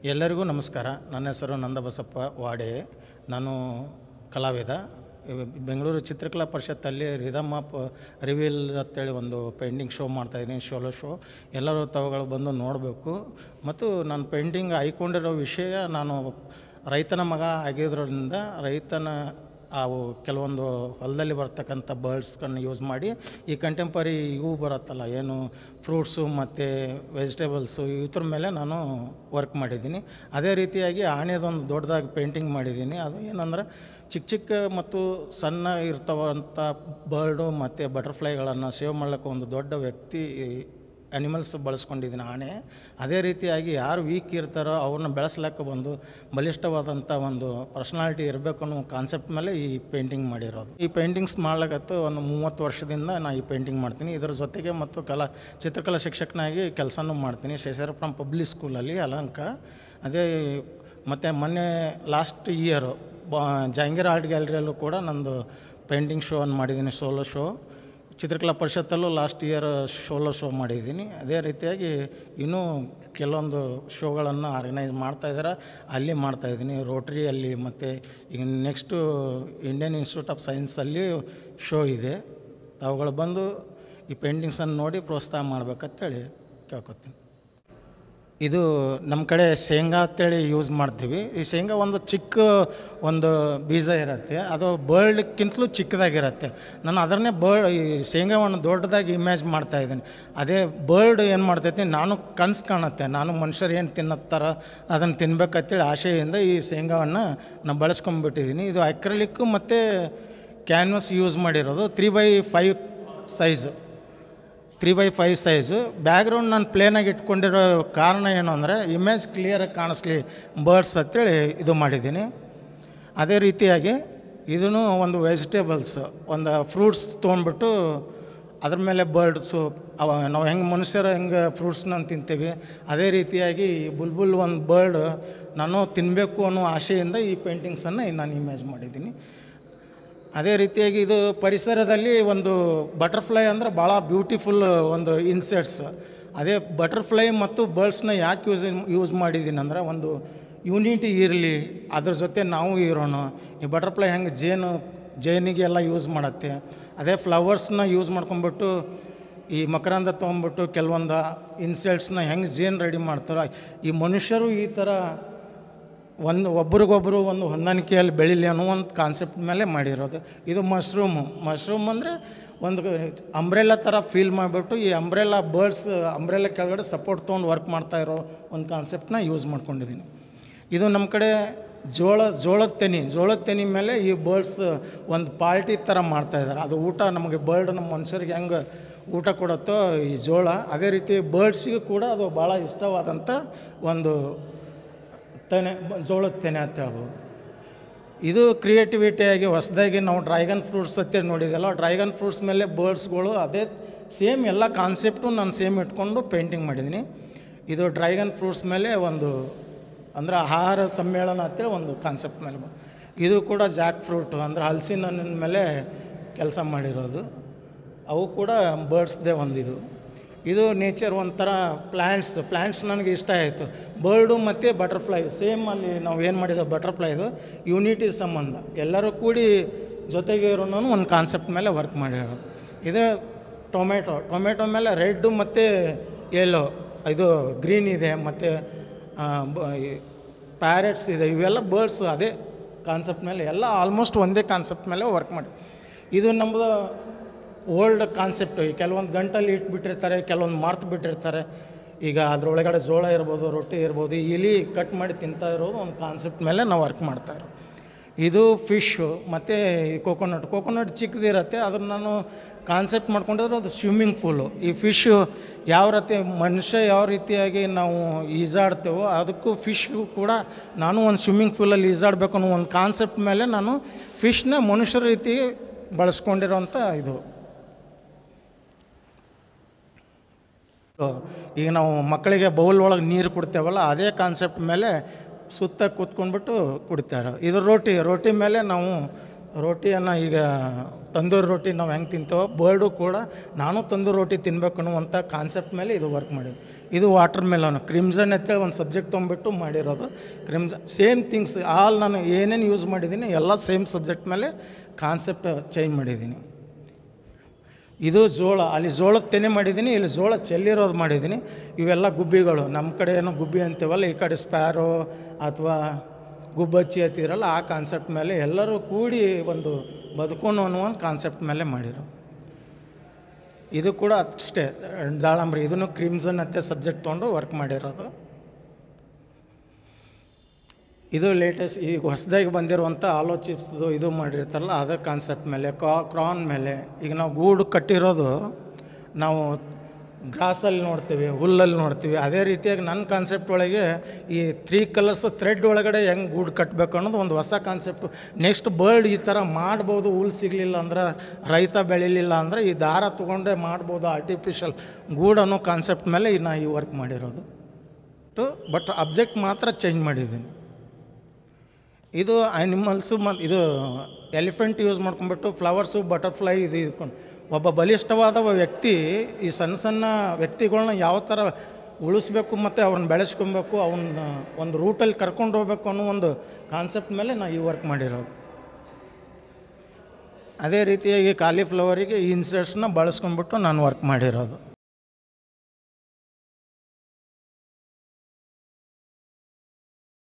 ಎಲ್ಲರಿಗೂ ನಮಸ್ಕಾರ. ನನ್ನ ಹೆಸರು ನಂದಬಸಪ್ಪ ವಾಡೆ. ನಾನು ಕಲಾವಿದ. ಬೆಂಗಳೂರು ಚಿತ್ರಕಲಾ ಪರಿಷತ್ತಲ್ಲಿ ರಿದಮ್ ಆಫ್ ರಿವೀಲ್ ಅಂತೇಳಿ ಒಂದು ಪೇಂಟಿಂಗ್ ಶೋ ಮಾಡ್ತಾಯಿದ್ದೀನಿ, ಸೋಲೋ ಶೋ. ಎಲ್ಲರೂ ತಾವುಗಳು ಬಂದು ನೋಡಬೇಕು. ಮತ್ತು ನಾನು ಪೇಂಟಿಂಗ್ ಆಯ್ಕೊಂಡಿರೋ ವಿಷಯ, ನಾನು ರೈತನ ಮಗ ಆಗಿರೋದ್ರಿಂದ ರೈತನ ಅವು ಕೆಲವೊಂದು ಹೊಲದಲ್ಲಿ ಬರ್ತಕ್ಕಂಥ ಬರ್ಡ್ಸ್ಗಳನ್ನ ಯೂಸ್ ಮಾಡಿ ಈ ಕಂಟೆಂಪರಿ ಇವು ಬರುತ್ತಲ್ಲ, ಏನು ಫ್ರೂಟ್ಸು ಮತ್ತು ವೆಜಿಟೇಬಲ್ಸು ಇದ್ರ ಮೇಲೆ ನಾನು ವರ್ಕ್ ಮಾಡಿದ್ದೀನಿ. ಅದೇ ರೀತಿಯಾಗಿ ಆನೆದೊಂದು ದೊಡ್ಡದಾಗಿ ಪೇಂಟಿಂಗ್ ಮಾಡಿದ್ದೀನಿ. ಅದು ಏನಂದ್ರೆ ಚಿಕ್ಕ ಚಿಕ್ಕ ಮತ್ತು ಸಣ್ಣ ಇರ್ತವಂಥ ಬರ್ಡು ಮತ್ತು ಬಟರ್ಫ್ಲೈಗಳನ್ನು ಸೇವ್ ಮಾಡ್ಲಿಕ್ಕೆ ಒಂದು ದೊಡ್ಡ ವ್ಯಕ್ತಿ ಅನಿಮಲ್ಸ್ ಬಳಸ್ಕೊಂಡಿದ್ದೀನಿ ಆನೆ. ಅದೇ ರೀತಿಯಾಗಿ ಯಾರು ವೀಕ್ ಇರ್ತಾರೋ ಅವ್ರನ್ನ ಬೆಳೆಸ್ಲಿಕ್ಕೆ ಒಂದು ಬಲಿಷ್ಠವಾದಂಥ ಒಂದು ಪರ್ಸ್ನಾಲಿಟಿ ಇರಬೇಕು ಅನ್ನೋ ಕಾನ್ಸೆಪ್ಟ್ ಮೇಲೆ ಈ ಪೇಂಟಿಂಗ್ ಮಾಡಿರೋದು. ಈ ಪೇಂಟಿಂಗ್ಸ್ ಮಾಡ್ಲಿಕ್ಕತ್ತು ಒಂದು 30 ವರ್ಷದಿಂದ ನಾನು ಈ ಪೇಂಟಿಂಗ್ ಮಾಡ್ತೀನಿ. ಇದರ ಜೊತೆಗೆ ಮತ್ತು ಚಿತ್ರಕಲಾ ಶಿಕ್ಷಕನಾಗಿ ಕೆಲಸನೂ ಮಾಡ್ತೀನಿ ಶೇಷಾರಪುರಂ ಪಬ್ಲಿಕ್ ಸ್ಕೂಲಲ್ಲಿ ಯಲಹಂಕ. ಅದೇ ಮತ್ತು ಮೊನ್ನೆ ಲಾಸ್ಟ್ ಇಯರು ಜಹಾಂಗೀರ್ ಆರ್ಟ್ ಗ್ಯಾಲರಿಯಲ್ಲೂ ಕೂಡ ನಂದು ಪೇಂಟಿಂಗ್ ಶೋ ಅನ್ನು ಮಾಡಿದ್ದೀನಿ, ಸೋಲೋ ಶೋ. ಚಿತ್ರಕಲಾ ಪರಿಷತ್ತಲ್ಲೂ ಲಾಸ್ಟ್ ಇಯರ್ ಸೋಲೋ ಶೋ ಮಾಡಿದ್ದೀನಿ. ಅದೇ ರೀತಿಯಾಗಿ ಇನ್ನೂ ಕೆಲವೊಂದು ಶೋಗಳನ್ನು ಆರ್ಗನೈಸ್ ಮಾಡ್ತಾಯಿದ್ದಾರೆ, ಅಲ್ಲಿ ಮಾಡ್ತಾಯಿದ್ದೀನಿ ರೋಟ್ರಿಯಲ್ಲಿ. ಮತ್ತು ಈಗ ನೆಕ್ಸ್ಟು ಇಂಡಿಯನ್ ಇನ್ಸ್ಟಿಟ್ಯೂಟ್ ಆಫ್ ಸೈನ್ಸಲ್ಲಿ ಶೋ ಇದೆ. ತಾವುಗಳು ಬಂದು ಈ ಪೇಂಟಿಂಗ್ಸನ್ನು ನೋಡಿ ಪ್ರೋತ್ಸಾಹ ಮಾಡ್ಬೇಕಂತೇಳಿ ಕೇಳ್ಕೊತೀನಿ. ಇದು ನಮ್ಮ ಕಡೆ ಶೇಂಗಾ ಅಂತೇಳಿ ಯೂಸ್ ಮಾಡ್ತೀವಿ. ಈ ಶೇಂಗಾ ಒಂದು ಚಿಕ್ಕ ಒಂದು ಬೀಜ ಇರುತ್ತೆ, ಅದು ಬರ್ಡ್ಕ್ಕಿಂತಲೂ ಚಿಕ್ಕದಾಗಿರುತ್ತೆ. ನಾನು ಅದನ್ನೇ ಈ ಶೇಂಗಾವನ್ನು ದೊಡ್ಡದಾಗಿ ಇಮ್ಯಾಜ್ ಮಾಡ್ತಾಯಿದ್ದೀನಿ. ಅದೇ ಬರ್ಡ್ ಏನು ಮಾಡ್ತೈತಿ, ನಾನು ಕನಸು ಕಾಣುತ್ತೆ, ನಾನು ಮನುಷ್ಯರು ಏನು ತಿನ್ನತ್ತಾರ ಅದನ್ನು ತಿನ್ಬೇಕಂತೇಳಿ ಆಶೆಯಿಂದ ಈ ಶೇಂಗಾವನ್ನು ನಾನು ಬಳಸ್ಕೊಂಡ್ಬಿಟ್ಟಿದ್ದೀನಿ. ಇದು ಅಕ್ರಿಲಿಕ್ಕು ಮತ್ತು ಕ್ಯಾನ್ವಸ್ ಯೂಸ್ ಮಾಡಿರೋದು. 3x5 size, 3x5 size. Background ನಾನು ಪ್ಲೇನಾಗಿ ಇಟ್ಕೊಂಡಿರೋ ಕಾರಣ ಏನು ಅಂದರೆ ಇಮೇಜ್ ಕ್ಲಿಯರಾಗಿ ಕಾಣಿಸ್ಲಿ ಬರ್ಡ್ಸ್ ಅಂತೇಳಿ ಇದು ಮಾಡಿದ್ದೀನಿ. ಅದೇ ರೀತಿಯಾಗಿ ಇದೂ ಒಂದು ವೆಜಿಟೇಬಲ್ಸ್, ಒಂದು ಫ್ರೂಟ್ಸ್ ತೊಗೊಂಡ್ಬಿಟ್ಟು ಅದ್ರ ಮೇಲೆ ಬರ್ಡ್ಸು ನಾವು ಹೆಂಗೆ ಮನುಷ್ಯರು ಹೆಂಗೆ ಫ್ರೂಟ್ಸ್ನ ತಿಂತೀವಿ, ಅದೇ ರೀತಿಯಾಗಿ ಬುಲ್ಬುಲ್ ಒಂದು ಬರ್ಡ್ ನಾನು ತಿನ್ನಬೇಕು ಅನ್ನೋ ಆಶೆಯಿಂದ ಈ ಪೇಂಟಿಂಗ್ಸನ್ನು ನಾನು ಇಮೇಜ್ ಮಾಡಿದ್ದೀನಿ. ಅದೇ ರೀತಿಯಾಗಿ ಇದು ಪರಿಸರದಲ್ಲಿ ಒಂದು ಬಟರ್ಫ್ಲೈ ಅಂದರೆ ಭಾಳ ಬ್ಯೂಟಿಫುಲ್ ಒಂದು ಇನ್ಸೆಕ್ಟ್ಸ್. ಅದೇ ಬಟರ್ಫ್ಲೈ ಮತ್ತು ಬರ್ಡ್ಸ್ನ ಯಾಕೆ ಯೂಸ್ ಮಾಡಿದ್ದೀನಿ ಅಂದರೆ ಒಂದು ಯೂನಿಟಿ ಇರಲಿ, ಅದ್ರ ಜೊತೆ ನಾವು ಇರೋಣ. ಈ ಬಟರ್ಫ್ಲೈ ಹೆಂಗೆ ಜೇನಿಗೆಲ್ಲ ಯೂಸ್ ಮಾಡುತ್ತೆ, ಅದೇ ಫ್ಲವರ್ಸ್ನ ಯೂಸ್ ಮಾಡ್ಕೊಂಬಿಟ್ಟು ಈ ಮಕರಂದ ತೊಗೊಂಬಿಟ್ಟು ಕೆಲವೊಂದು ಇನ್ಸೆಕ್ಟ್ಸ್ನ ಹೆಂಗೆ ಜೇನು ರೆಡಿ ಮಾಡ್ತಾರೆ, ಈ ಮನುಷ್ಯರು ಈ ಥರ ಒಬ್ರಿಗೊಬ್ಬರು ಒಂದು ಹೊಂದಾಣಿಕೆಯಲ್ಲಿ ಬೆಳೀಲಿ ಅನ್ನೋ ಒಂದು ಕಾನ್ಸೆಪ್ಟ್ ಮೇಲೆ ಮಾಡಿರೋದು. ಇದು ಮಶ್ರೂಮ್ ಅಂದರೆ ಒಂದು ಅಂಬ್ರೆಲಾ ಥರ ಫೀಲ್ ಮಾಡಿಬಿಟ್ಟು ಈ ಅಂಬ್ರೆಲಾ ಬರ್ಡ್ಸ್ ಅಂಬ್ರೆಲಾ ಕೆಳಗಡೆ ಸಪೋರ್ಟ್ ತೊಗೊಂಡು ವರ್ಕ್ ಮಾಡ್ತಾಯಿರೋ ಒಂದು ಕಾನ್ಸೆಪ್ಟನ್ನ ಯೂಸ್ ಮಾಡ್ಕೊಂಡಿದ್ದೀನಿ. ಇದು ನಮ್ಮ ಕಡೆ ಜೋಳದ ತೆನೆ ಮೇಲೆ ಈ ಬರ್ಡ್ಸ್ ಒಂದು ಪಾರ್ಟಿ ಥರ ಮಾಡ್ತಾಯಿದ್ದಾರೆ. ಅದು ಊಟ ನಮಗೆ ಬರ್ಡ್ ನಮ್ಮ ಮನುಷ್ಯರಿಗೆ ಹೆಂಗೆ ಊಟ ಕೊಡುತ್ತೋ ಈ ಜೋಳ, ಅದೇ ರೀತಿ ಬರ್ಡ್ಸಿಗೂ ಕೂಡ ಅದು ಭಾಳ ಇಷ್ಟವಾದಂಥ ಒಂದು ಜೋಳದ ತೆನೆ ಅಂತ ಹೇಳ್ಬೋದು. ಇದು ಕ್ರಿಯೇಟಿವಿಟಿಯಾಗಿ ಹೊಸದಾಗಿ ನಾವು ಡ್ರ್ಯಾಗನ್ ಫ್ರೂಟ್ಸ್ ಅಂತ ನೋಡಿದೆಲ್ಲ, ಡ್ರ್ಯಾಗನ್ ಫ್ರೂಟ್ಸ್ ಮೇಲೆ ಬರ್ಡ್ಸ್ಗಳು ಅದೇ ಸೇಮ್ ಎಲ್ಲ ಕಾನ್ಸೆಪ್ಟು ನಾನು ಸೇಮ್ ಇಟ್ಕೊಂಡು ಪೇಂಟಿಂಗ್ ಮಾಡಿದ್ದೀನಿ. ಇದು ಡ್ರ್ಯಾಗನ್ ಫ್ರೂಟ್ಸ್ ಮೇಲೆ ಒಂದು ಅಂದರೆ ಆಹಾರ ಸಮ್ಮೇಳನ ಅಂತೇಳಿ ಒಂದು ಕಾನ್ಸೆಪ್ಟ್ ಮೇಲೆ. ಇದು ಕೂಡ ಜಾಕ್ ಫ್ರೂಟು ಅಂದರೆ ಹಲಸಿನ ಹಣ್ಣಿನ ಮೇಲೆ ಕೆಲಸ ಮಾಡಿರೋದು. ಅವು ಕೂಡ ಬರ್ಡ್ಸ್ದೇ ಒಂದಿದು. ಇದು ನೇಚರ್ ಒಂಥರ ಪ್ಲ್ಯಾಂಟ್ಸ್ ನನಗೆ ಇಷ್ಟ ಆಯಿತು. ಬರ್ಡು ಮತ್ತು ಬಟರ್ಫ್ಲೈ ಸೇಮ್ ಅಲ್ಲಿ ನಾವು ಏನು ಮಾಡಿದೋ ಬಟರ್ಫ್ಲೈದು ಯೂನಿಟಿ ಸಂಬಂಧ ಎಲ್ಲರೂ ಕೂಡಿ ಜೊತೆಗೆ ಇರೋನು ಒಂದು ಕಾನ್ಸೆಪ್ಟ್ ಮೇಲೆ ವರ್ಕ್ ಮಾಡಿರೋದು. ಇದು ಟೊಮೆಟೊ ಮೇಲೆ ರೆಡ್ಡು ಮತ್ತು ಯೆಲ್ಲೋ, ಇದು ಗ್ರೀನ್ ಇದೆ, ಮತ್ತು ಪ್ಯಾರೆಟ್ಸ್ ಇದೆ. ಇವೆಲ್ಲ ಬರ್ಡ್ಸ್ ಅದೇ ಕಾನ್ಸೆಪ್ಟ್ ಮೇಲೆ ಎಲ್ಲ ಆಲ್ಮೋಸ್ಟ್ ಒಂದೇ ಕಾನ್ಸೆಪ್ಟ್ ಮೇಲೆ ವರ್ಕ್ ಮಾಡಿ. ಇದು ನಮ್ಮದು ಓಲ್ಡ್ ಕಾನ್ಸೆಪ್ಟು. ಈ ಕೆಲವೊಂದು ಗಂಟಲ್ಲಿ ಇಟ್ಬಿಟ್ಟಿರ್ತಾರೆ, ಕೆಲವೊಂದು ಮಾರ್ತು ಬಿಟ್ಟಿರ್ತಾರೆ. ಈಗ ಅದರೊಳಗಡೆ ಜೋಳ ಇರ್ಬೋದು, ರೊಟ್ಟಿ ಇರ್ಬೋದು, ಇಲಿ ಕಟ್ ಮಾಡಿ ತಿಂತಾ ಇರೋದು ಒಂದು ಕಾನ್ಸೆಪ್ಟ್ ಮೇಲೆ ನಾವು ವರ್ಕ್ ಮಾಡ್ತಾಯಿರೋ. ಇದು ಫಿಶ್ಶು ಮತ್ತು ಕೋಕೋನಟ್ ಚಿಕ್ಕದಿರುತ್ತೆ, ಅದನ್ನು ನಾನು ಕಾನ್ಸೆಪ್ಟ್ ಮಾಡ್ಕೊಂಡಿರೋ ಅದು ಸ್ವಿಮ್ಮಿಂಗ್ ಪೂಲು. ಈ ಫಿಶ್ಶು ಮನುಷ್ಯ ಯಾವ ರೀತಿಯಾಗಿ ನಾವು ಈಜಾಡ್ತೇವೋ ಅದಕ್ಕೂ ಫಿಶ್ಗೂ ಕೂಡ ನಾನು ಒಂದು ಸ್ವಿಮ್ಮಿಂಗ್ ಪೂಲಲ್ಲಿ ಈಜಾಡಬೇಕು ಅನ್ನೋ ಒಂದು ಕಾನ್ಸೆಪ್ಟ್ ಮೇಲೆ ನಾನು ಫಿಶ್ನ ಮನುಷ್ಯರ ರೀತಿ ಬಳಸ್ಕೊಂಡಿರೋಂಥ ಇದು. ಈಗ ನಾವು ಮಕ್ಕಳಿಗೆ ಬೌಲ್ ಒಳಗೆ ನೀರು ಕೊಡ್ತೇವಲ್ಲ, ಅದೇ ಕಾನ್ಸೆಪ್ಟ್ ಮೇಲೆ ಸುತ್ತ ಕೂತ್ಕೊಂಡ್ಬಿಟ್ಟು ಕುಡಿತಾರೆ. ಇದು ರೋಟಿ ಮೇಲೆ ನಾವು ರೋಟಿಯನ್ನು ಈಗ ತಂದೂರಿ ರೋಟಿ ನಾವು ಹೆಂಗೆ ತಿಂತೇವೋ ಬರ್ಡು ಕೂಡ ನಾನು ತಂದೂರಿ ರೋಟಿ ತಿನ್ಬೇಕು ಅನ್ನುವಂಥ ಕಾನ್ಸೆಪ್ಟ್ ಮೇಲೆ ಇದು ವರ್ಕ್ ಮಾಡಿದ್ದು. ಇದು ವಾಟರ್ ಮೆಲನ್ ಕ್ರಿಮ್ಸನ್ ಅಂತೇಳಿ ಒಂದು ಸಬ್ಜೆಕ್ಟ್ ತೊಗೊಂಬಿಟ್ಟು ಮಾಡಿರೋದು. ಸೇಮ್ ಥಿಂಗ್ಸ್ ನಾನು ಏನೇನು ಯೂಸ್ ಮಾಡಿದ್ದೀನಿ ಎಲ್ಲ ಸೇಮ್ ಸಬ್ಜೆಕ್ಟ್ ಮೇಲೆ ಕಾನ್ಸೆಪ್ಟ್ ಚೇಂಜ್ ಮಾಡಿದ್ದೀನಿ. ಇದು ಜೋಳ, ಅಲ್ಲಿ ಜೋಳದ ತೆನೆ ಮಾಡಿದ್ದೀನಿ, ಇಲ್ಲಿ ಜೋಳ ಚೆಲ್ಲಿರೋದು ಮಾಡಿದ್ದೀನಿ. ಇವೆಲ್ಲ ಗುಬ್ಬಿಗಳು, ನಮ್ಮ ಕಡೆ ಏನೋ ಗುಬ್ಬಿ ಅಂತೀವಲ್ಲ, ಈ ಕಡೆ ಸ್ಪ್ಯಾರೋ ಅಥವಾ ಗುಬ್ಬಚ್ಚಿ ಅಂತಿರಲ್ಲ, ಆ ಕಾನ್ಸೆಪ್ಟ್ ಮೇಲೆ ಎಲ್ಲರೂ ಕೂಡಿ ಒಂದು ಬದುಕೋಣ ಅನ್ನೋ ಒಂದು ಕಾನ್ಸೆಪ್ಟ್ ಮೇಲೆ ಮಾಡಿರೋ. ಇದು ಕೂಡ ಅಷ್ಟೇ ದಾಳಂಬ್ರಿ, ಇದನ್ನು ಕ್ರಿಮ್ಸನ್ ಅಂತ ಸಬ್ಜೆಕ್ಟ್ ತೊಗೊಂಡು ವರ್ಕ್ ಮಾಡಿರೋದು. ಇದು ಲೇಟೆಸ್ಟ್ ಈಗ ಹೊಸದಾಗಿ ಬಂದಿರುವಂಥ ಆಲೋ ಚಿಪ್ಸ್ದು ಇದು ಮಾಡಿರ್ತಾರಲ್ಲ ಅದರ ಕಾನ್ಸೆಪ್ಟ್ ಮೇಲೆ, ಕ್ರಾನ್ ಮೇಲೆ. ಈಗ ನಾವು ಗೂಡು ಕಟ್ಟಿರೋದು ನಾವು ಗ್ರಾಸಲ್ಲಿ ನೋಡ್ತೀವಿ, ಹುಲ್ಲಲ್ಲಿ ನೋಡ್ತೀವಿ. ಅದೇ ರೀತಿಯಾಗಿ ನನ್ನ ಕಾನ್ಸೆಪ್ಟ್ ಒಳಗೆ ಈ 3 ಕಲರ್ಸ್ ಥ್ರೆಡ್ ಒಳಗಡೆ ಹೆಂಗೆ ಗೂಡು ಕಟ್ಟಬೇಕು ಅನ್ನೋದು ಒಂದು ಹೊಸ ಕಾನ್ಸೆಪ್ಟು. ನೆಕ್ಸ್ಟ್ ಬರ್ಡ್ ಈ ಥರ ಮಾಡ್ಬೋದು, ಹುಲ್ಲು ಸಿಗಲಿಲ್ಲ ಅಂದ್ರೆ, ರೈತ ಬೆಳೀಲಿಲ್ಲ ಅಂದರೆ ಈ ದಾರ ತೊಗೊಂಡೇ ಮಾಡ್ಬೋದು ಆರ್ಟಿಫಿಷಿಯಲ್ ಗೂಡು ಅನ್ನೋ ಕಾನ್ಸೆಪ್ಟ್ ಮೇಲೆ ನಾನು ಈ ವರ್ಕ್ ಮಾಡಿರೋದು. ಬಟ್ ಅಬ್ಜೆಕ್ಟ್ ಮಾತ್ರ ಚೇಂಜ್ ಮಾಡಿದ್ದೀನಿ. ಇದು ಆ್ಯನಿಮಲ್ಸು ಮತ್ತು ಇದು ಎಲಿಫೆಂಟ್ ಯೂಸ್ ಮಾಡ್ಕೊಂಡ್ಬಿಟ್ಟು ಫ್ಲವರ್ಸು ಬಟರ್ಫ್ಲೈ ಇದು ಇದ್ಕೊಂಡು ಒಬ್ಬ ಬಲಿಷ್ಠವಾದ ವ್ಯಕ್ತಿ ಈ ಸಣ್ಣ ಸಣ್ಣ ವ್ಯಕ್ತಿಗಳ್ನ ಯಾವ ಥರ ಉಳಿಸ್ಬೇಕು ಮತ್ತು ಅವ್ರನ್ನ ಬೆಳೆಸ್ಕೊಬೇಕು, ಅವನ್ನ ಒಂದು ರೂಟಲ್ಲಿ ಕರ್ಕೊಂಡು ಹೋಗ್ಬೇಕು ಅನ್ನೋ ಒಂದು ಕಾನ್ಸೆಪ್ಟ್ ಮೇಲೆ ನಾನು ಈ ವರ್ಕ್ ಮಾಡಿರೋದು. ಅದೇ ರೀತಿಯಾಗಿ ಕಾಲಿಫ್ಲವರಿಗೆ ಈ ಇನ್ಸೆಟ್ಸ್ನ ಬಳಸ್ಕೊಂಡ್ಬಿಟ್ಟು ನಾನು ವರ್ಕ್ ಮಾಡಿರೋದು.